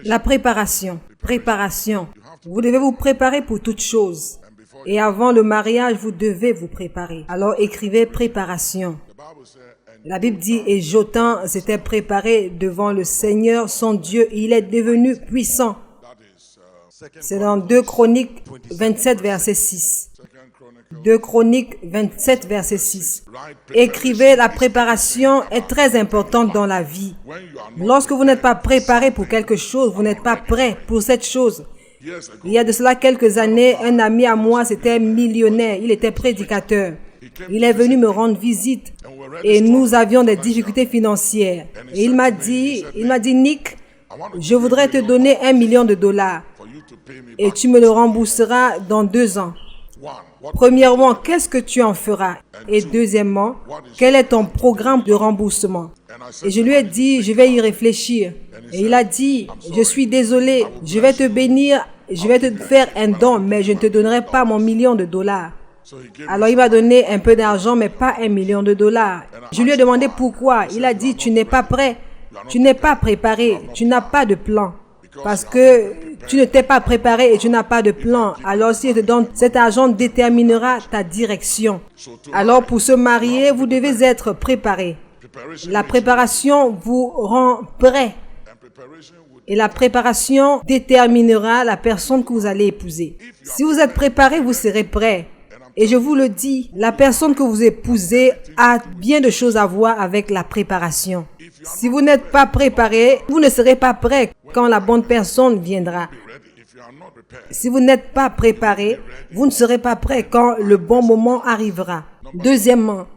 La préparation. Préparation. Vous devez vous préparer pour toute chose. Et avant le mariage, vous devez vous préparer. Alors écrivez préparation. La Bible dit, et Jotham s'était préparé devant le Seigneur, son Dieu. Il est devenu puissant. C'est dans 2 Chroniques 27, verset 6. 2 Chroniques 27, verset 6. Écrivez, la préparation est très importante dans la vie. Lorsque vous n'êtes pas préparé pour quelque chose, vous n'êtes pas prêt pour cette chose. Il y a de cela quelques années, un ami à moi, c'était millionnaire, il était prédicateur. Il est venu me rendre visite et nous avions des difficultés financières. Et il m'a dit, Nick, je voudrais te donner $1 million et tu me le rembourseras dans 2 ans. Premièrement, qu'est-ce que tu en feras? Et deuxièmement, quel est ton programme de remboursement? Et je lui ai dit, je vais y réfléchir. Et il a dit, je suis désolé, je vais te bénir, je vais te faire un don, mais je ne te donnerai pas mon $1 million. Alors il m'a donné un peu d'argent, mais pas $1 million. Je lui ai demandé pourquoi. Il a dit, tu n'es pas prêt, tu n'es pas préparé, tu n'as pas de plan. Parce que tu ne t'es pas préparé et tu n'as pas de plan. Alors si je te donne cet argent, déterminera ta direction. Alors pour se marier, vous devez être préparé. La préparation vous rend prêt. Et la préparation déterminera la personne que vous allez épouser. Si vous êtes préparé, vous serez prêt. Et je vous le dis, la personne que vous épousez a bien de choses à voir avec la préparation. Si vous n'êtes pas préparé, vous ne serez pas prêt quand la bonne personne viendra. Si vous n'êtes pas préparé, vous ne serez pas prêt quand le bon moment arrivera. Deuxièmement,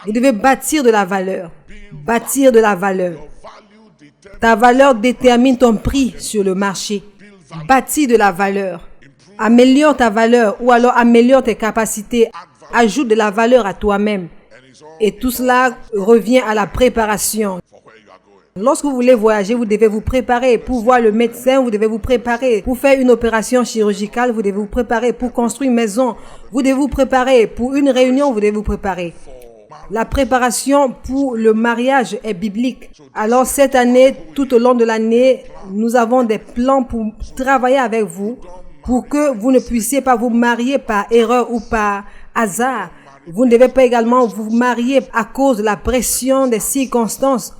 vous devez bâtir de la valeur. Bâtir de la valeur. Ta valeur détermine ton prix sur le marché. Bâtis de la valeur. Améliore ta valeur ou alors améliore tes capacités. Ajoute de la valeur à toi-même. Et tout cela revient à la préparation. Lorsque vous voulez voyager, vous devez vous préparer. Pour voir le médecin, vous devez vous préparer. Pour faire une opération chirurgicale, vous devez vous préparer. Pour construire une maison, vous devez vous préparer. Pour une réunion, vous devez vous préparer. La préparation pour le mariage est biblique. Alors cette année, tout au long de l'année, nous avons des plans pour travailler avec vous pour que vous ne puissiez pas vous marier par erreur ou par hasard. Vous ne devez pas également vous marier à cause de la pression des circonstances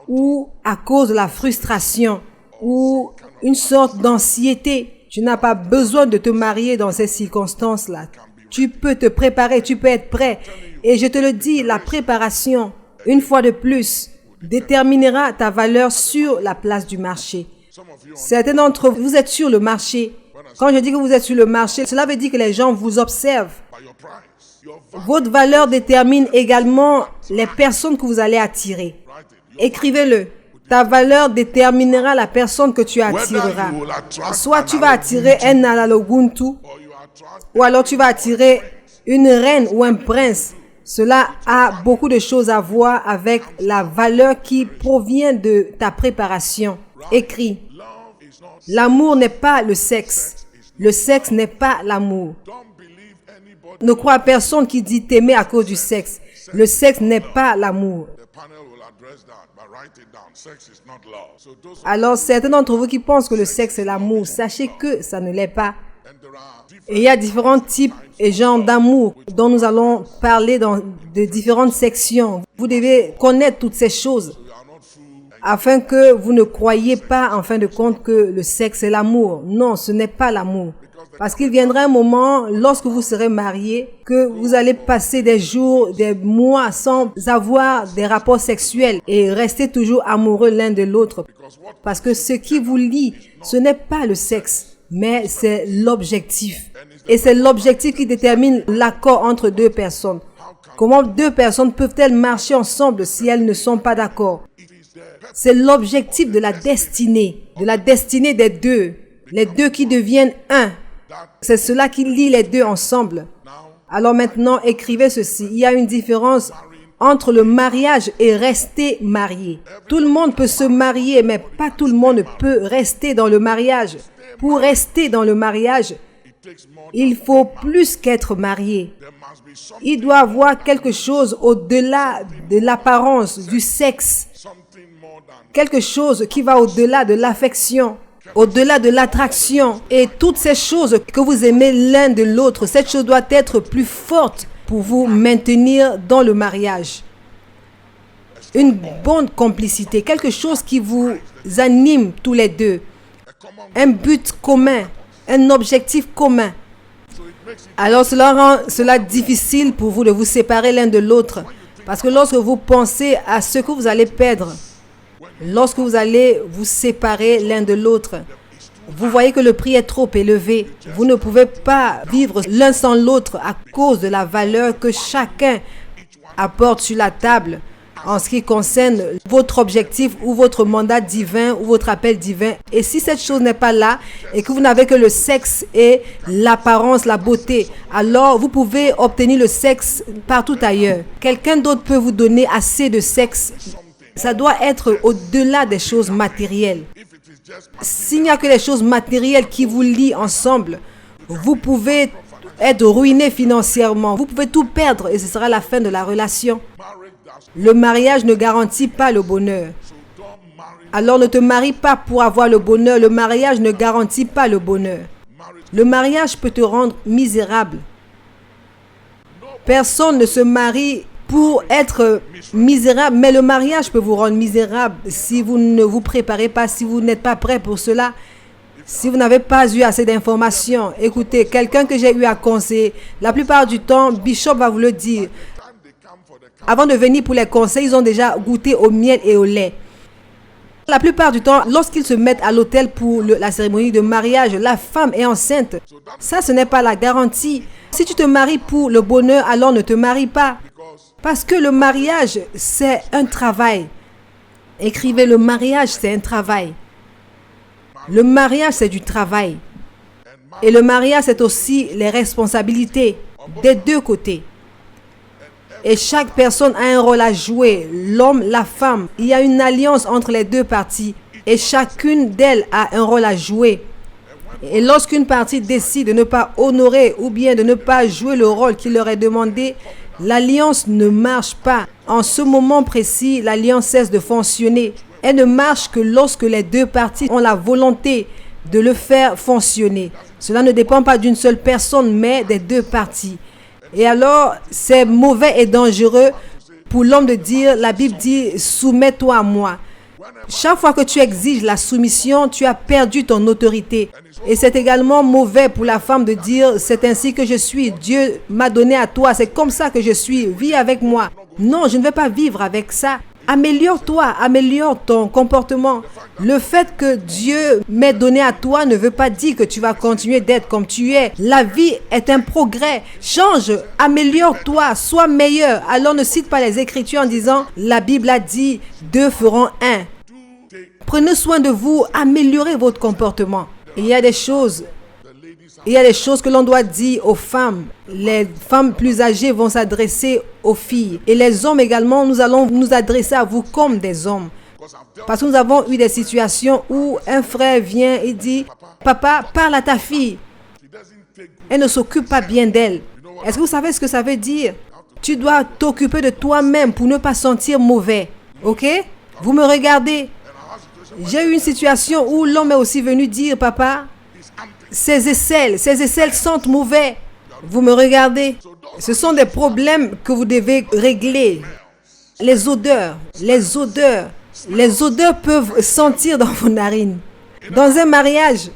ou à cause de la frustration ou une sorte d'anxiété. Tu n'as pas besoin de te marier dans ces circonstances-là. Tu peux te préparer, tu peux être prêt. Et je te le dis, la préparation, une fois de plus, déterminera ta valeur sur la place du marché. Certains d'entre vous, vous êtes sur le marché. Quand je dis que vous êtes sur le marché, cela veut dire que les gens vous observent. Votre valeur détermine également les personnes que vous allez attirer. Écrivez-le. Ta valeur déterminera la personne que tu attireras. Soit tu vas attirer un Alaloguntu, ou alors tu vas attirer une reine ou un prince. Cela a beaucoup de choses à voir avec la valeur qui provient de ta préparation. Écris. L'amour n'est pas le sexe. Le sexe n'est pas l'amour. Ne crois à personne qui dit t'aimer à cause du sexe. Le sexe n'est pas l'amour. Alors, certains d'entre vous qui pensent que le sexe est l'amour, sachez que ça ne l'est pas. Et il y a différents types et genres d'amour dont nous allons parler dans de différentes sections. Vous devez connaître toutes ces choses afin que vous ne croyiez pas en fin de compte que le sexe est l'amour. Non, ce n'est pas l'amour. Parce qu'il viendra un moment, lorsque vous serez mariés, que vous allez passer des jours, des mois sans avoir des rapports sexuels et rester toujours amoureux l'un de l'autre. Parce que ce qui vous lie, ce n'est pas le sexe, mais c'est l'objectif. Et c'est l'objectif qui détermine l'accord entre deux personnes. Comment deux personnes peuvent-elles marcher ensemble si elles ne sont pas d'accord? C'est l'objectif de la destinée des deux. Les deux qui deviennent un. C'est cela qui lie les deux ensemble. Alors maintenant, écrivez ceci. Il y a une différence entre le mariage et rester marié. Tout le monde peut se marier, mais pas tout le monde peut rester dans le mariage. Pour rester dans le mariage, il faut plus qu'être marié. Il doit y avoir quelque chose au-delà de l'apparence, du sexe. Quelque chose qui va au-delà de l'affection. au-delà de l'attraction et toutes ces choses que vous aimez l'un de l'autre, cette chose doit être plus forte pour vous maintenir dans le mariage. Une bonne complicité, quelque chose qui vous anime tous les deux, un but commun, un objectif commun. Alors cela rend cela difficile pour vous de vous séparer l'un de l'autre. Parce que lorsque vous pensez à ce que vous allez perdre, lorsque vous allez vous séparer l'un de l'autre, vous voyez que le prix est trop élevé. Vous ne pouvez pas vivre l'un sans l'autre à cause de la valeur que chacun apporte sur la table en ce qui concerne votre objectif ou votre mandat divin ou votre appel divin. Et si cette chose n'est pas là et que vous n'avez que le sexe et l'apparence, la beauté, alors vous pouvez obtenir le sexe partout ailleurs. Quelqu'un d'autre peut vous donner assez de sexe. Ça doit être au-delà des choses matérielles. S'il n'y a que les choses matérielles qui vous lient ensemble, vous pouvez être ruiné financièrement. Vous pouvez tout perdre et ce sera la fin de la relation. Le mariage ne garantit pas le bonheur. Alors ne te marie pas pour avoir le bonheur. Le mariage ne garantit pas le bonheur. Le mariage peut te rendre misérable. Personne ne se marie pour être misérable, mais le mariage peut vous rendre misérable si vous ne vous préparez pas, si vous n'êtes pas prêt pour cela, si vous n'avez pas eu assez d'informations. Écoutez, quelqu'un que j'ai eu à conseiller, la plupart du temps, Bishop va vous le dire. Avant de venir pour les conseils, ils ont déjà goûté au miel et au lait. La plupart du temps, lorsqu'ils se mettent à l'hôtel pour la cérémonie de mariage, la femme est enceinte. Ça, ce n'est pas la garantie. Si tu te maries pour le bonheur, alors ne te marie pas. Parce que le mariage, c'est un travail. Écrivez, le mariage, c'est un travail. Le mariage, c'est du travail. Et le mariage, c'est aussi les responsabilités des deux côtés. Et chaque personne a un rôle à jouer, l'homme, la femme. Il y a une alliance entre les deux parties et chacune d'elles a un rôle à jouer. Et lorsqu'une partie décide de ne pas honorer ou bien de ne pas jouer le rôle qui leur est demandé, l'alliance ne marche pas. En ce moment précis, l'alliance cesse de fonctionner. Elle ne marche que lorsque les deux parties ont la volonté de le faire fonctionner. Cela ne dépend pas d'une seule personne, mais des deux parties. Et alors, c'est mauvais et dangereux pour l'homme de dire, la Bible dit, soumets-toi à moi. Chaque fois que tu exiges la soumission, tu as perdu ton autorité. Et c'est également mauvais pour la femme de dire, c'est ainsi que je suis, Dieu m'a donné à toi, c'est comme ça que je suis, vis avec moi. Non, je ne vais pas vivre avec ça. Améliore-toi, améliore ton comportement. Le fait que Dieu m'ait donné à toi ne veut pas dire que tu vas continuer d'être comme tu es. La vie est un progrès. Change, améliore-toi, sois meilleur. Alors ne cite pas les Écritures en disant, la Bible a dit, deux feront un. Prenez soin de vous, améliorez votre comportement. Il y a des choses que l'on doit dire aux femmes. Les femmes plus âgées vont s'adresser aux filles. Et les hommes également, nous allons nous adresser à vous comme des hommes. Parce que nous avons eu des situations où un frère vient et dit, « Papa, parle à ta fille. Elle ne s'occupe pas bien d'elle. » Est-ce que vous savez ce que ça veut dire? Tu dois t'occuper de toi-même pour ne pas sentir mauvais. Ok? Vous me regardez. J'ai eu une situation où l'homme est aussi venu dire, « Papa, ses aisselles sentent mauvais. » Vous me regardez. Ce sont des problèmes que vous devez régler. Les odeurs peuvent sentir dans vos narines. Dans un mariage,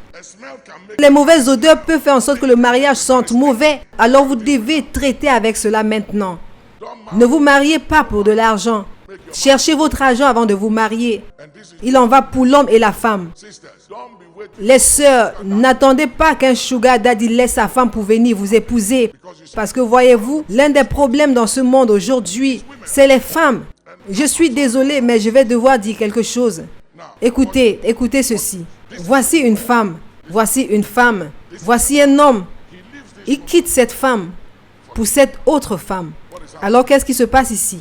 les mauvaises odeurs peuvent faire en sorte que le mariage sente mauvais. Alors vous devez traiter avec cela maintenant. Ne vous mariez pas pour de l'argent. Cherchez votre argent avant de vous marier. Il en va pour l'homme et la femme. Les sœurs, n'attendez pas qu'un sugar daddy laisse sa femme pour venir vous épouser. Parce que voyez-vous, l'un des problèmes dans ce monde aujourd'hui, c'est les femmes. Je suis désolé, mais je vais devoir dire quelque chose. Écoutez ceci. Voici une femme. Voici un homme. Il quitte cette femme pour cette autre femme. Alors qu'est-ce qui se passe ici?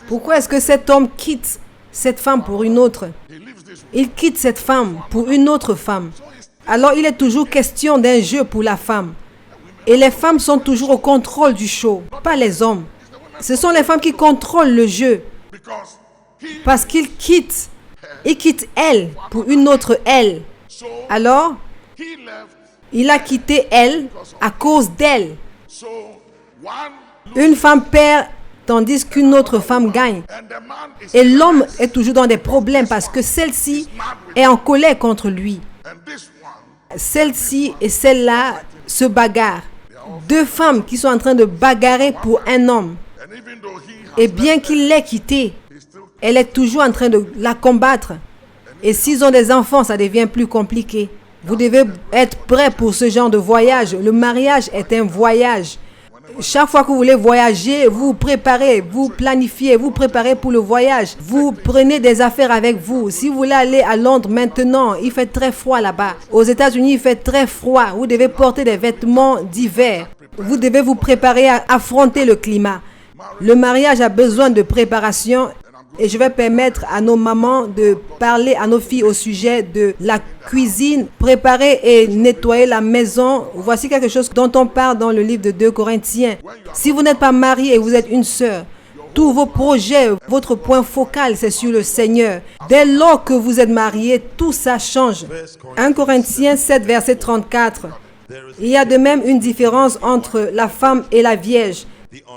Pourquoi est-ce que cet homme quitte cette femme pour une autre? Il quitte cette femme pour une autre femme. Alors il est toujours question d'un jeu pour la femme. Et les femmes sont toujours au contrôle du show, pas les hommes. Ce sont les femmes qui contrôlent le jeu. Parce qu'il quitte elle pour une autre elle. Alors, il a quitté elle à cause d'elle. Une femme perd tandis qu'une autre femme gagne. Et l'homme est toujours dans des problèmes parce que celle-ci est en colère contre lui. Celle-ci et celle-là se bagarrent. Deux femmes qui sont en train de bagarrer pour un homme. Et bien qu'il l'ait quittée, elle est toujours en train de la combattre. Et s'ils ont des enfants, ça devient plus compliqué. Vous devez être prêt pour ce genre de voyage. Le mariage est un voyage. Chaque fois que vous voulez voyager, vous préparez, vous planifiez, vous préparez pour le voyage. Vous prenez des affaires avec vous. Si vous voulez aller à Londres maintenant, il fait très froid là-bas. Aux États-Unis, il fait très froid. Vous devez porter des vêtements d'hiver. Vous devez vous préparer à affronter le climat. Le mariage a besoin de préparation. Et je vais permettre à nos mamans de parler à nos filles au sujet de la cuisine, préparer et nettoyer la maison. Voici quelque chose dont on parle dans le livre de 2 Corinthiens. Si vous n'êtes pas marié et vous êtes une sœur, tous vos projets, votre point focal, c'est sur le Seigneur. Dès lors que vous êtes marié, tout ça change. 1 Corinthiens 7, verset 34. Il y a de même une différence entre la femme et la vierge.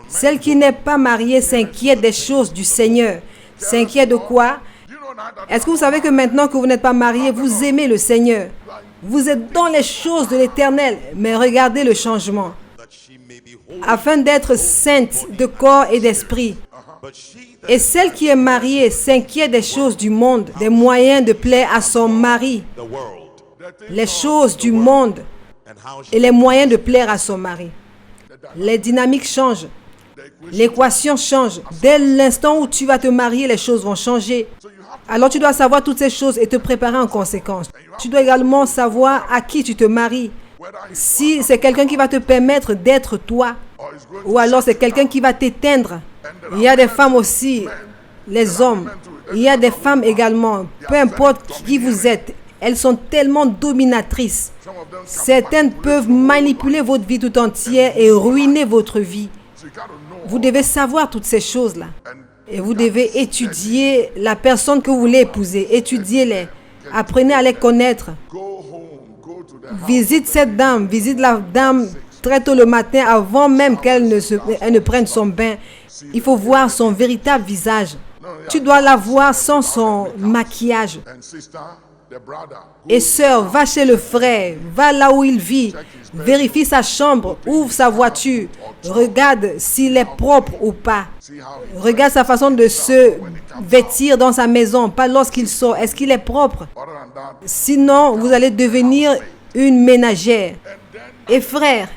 Celle qui n'est pas mariée s'inquiète des choses du Seigneur. S'inquiète de quoi? Est-ce que vous savez que maintenant que vous n'êtes pas marié, vous aimez le Seigneur? Vous êtes dans les choses de l'Éternel. Mais regardez le changement. Afin d'être sainte de corps et d'esprit. Et celle qui est mariée s'inquiète des choses du monde, des moyens de plaire à son mari. Les choses du monde et les moyens de plaire à son mari. Les dynamiques changent. L'équation change. Dès l'instant où tu vas te marier, les choses vont changer. Alors tu dois savoir toutes ces choses et te préparer en conséquence. Tu dois également savoir à qui tu te maries. Si c'est quelqu'un qui va te permettre d'être toi, ou alors c'est quelqu'un qui va t'éteindre. Il y a des femmes aussi, les hommes. Il y a des femmes également. Peu importe qui vous êtes, elles sont tellement dominatrices. Certaines peuvent manipuler votre vie tout entière et ruiner votre vie. Vous devez savoir toutes ces choses-là. Et vous devez étudier la personne que vous voulez épouser. Étudiez-les. Apprenez à les connaître. Visite cette dame. Visite la dame très tôt le matin avant même qu'elle ne prenne son bain. Il faut voir son véritable visage. Tu dois la voir sans son maquillage. Et sœur, va chez le frère, va là où il vit, vérifie sa chambre, ouvre sa voiture, regarde s'il est propre ou pas. Regarde sa façon de se vêtir dans sa maison, pas lorsqu'il sort. Est-ce qu'il est propre? Sinon, vous allez devenir une ménagère. Et frère,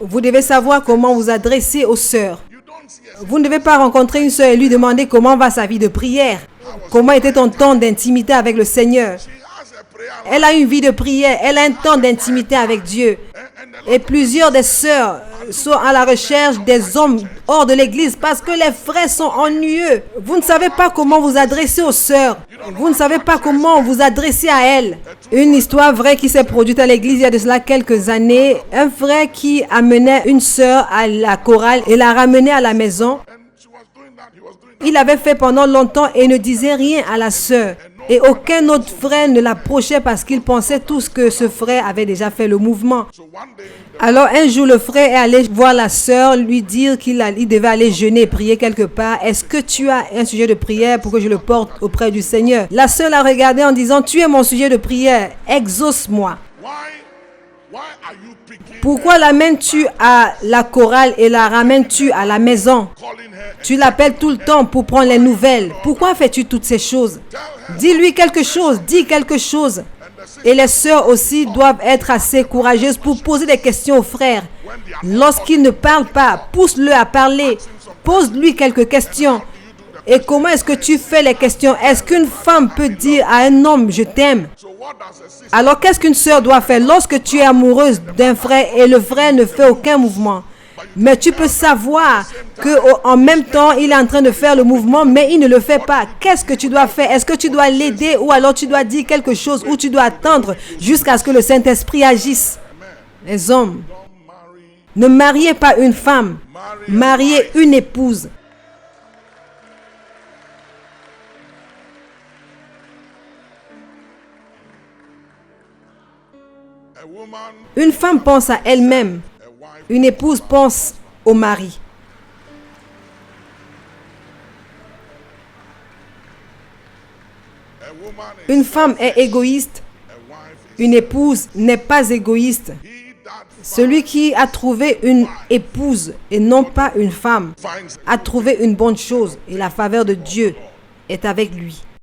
vous devez savoir comment vous adresser aux sœurs. Vous ne devez pas rencontrer une sœur et lui demander comment va sa vie de prière. Comment était ton temps d'intimité avec le Seigneur? Elle a une vie de prière, elle a un temps d'intimité avec Dieu. Et plusieurs des sœurs sont à la recherche des hommes hors de l'église parce que les frères sont ennuyeux. Vous ne savez pas comment vous adresser aux sœurs. Vous ne savez pas comment vous adresser à elles. Une histoire vraie qui s'est produite à l'église il y a de cela quelques années. Un frère qui amenait une sœur à la chorale et la ramenait à la maison. Il avait fait pendant longtemps et ne disait rien à la sœur. Et aucun autre frère ne l'approchait parce qu'il pensait tous que ce frère avait déjà fait le mouvement. Alors un jour, le frère est allé voir la sœur, lui dire qu'il devait aller jeûner et prier quelque part. Est-ce que tu as un sujet de prière pour que je le porte auprès du Seigneur? La sœur l'a regardé en disant, tu es mon sujet de prière, exauce-moi. Pourquoi l'amènes-tu à la chorale et la ramènes-tu à la maison? Tu l'appelles tout le temps pour prendre les nouvelles. Pourquoi fais-tu toutes ces choses? Dis-lui quelque chose, dis quelque chose. Et les sœurs aussi doivent être assez courageuses pour poser des questions aux frères. Lorsqu'il ne parle pas, pousse-le à parler. Pose-lui quelques questions. Et comment est-ce que tu fais les questions? Est-ce qu'une femme peut dire à un homme, je t'aime? Alors qu'est-ce qu'une sœur doit faire lorsque tu es amoureuse d'un frère et le frère ne fait aucun mouvement? Mais tu peux savoir qu'en même temps, il est en train de faire le mouvement, mais il ne le fait pas. Qu'est-ce que tu dois faire? Est-ce que tu dois l'aider ou alors tu dois dire quelque chose ou tu dois attendre jusqu'à ce que le Saint-Esprit agisse? Les hommes, ne mariez pas une femme, mariez une épouse. Une femme pense à elle-même. Une épouse pense au mari. Une femme est égoïste. Une épouse n'est pas égoïste. Celui qui a trouvé une épouse et non pas une femme a trouvé une bonne chose et la faveur de Dieu est avec lui.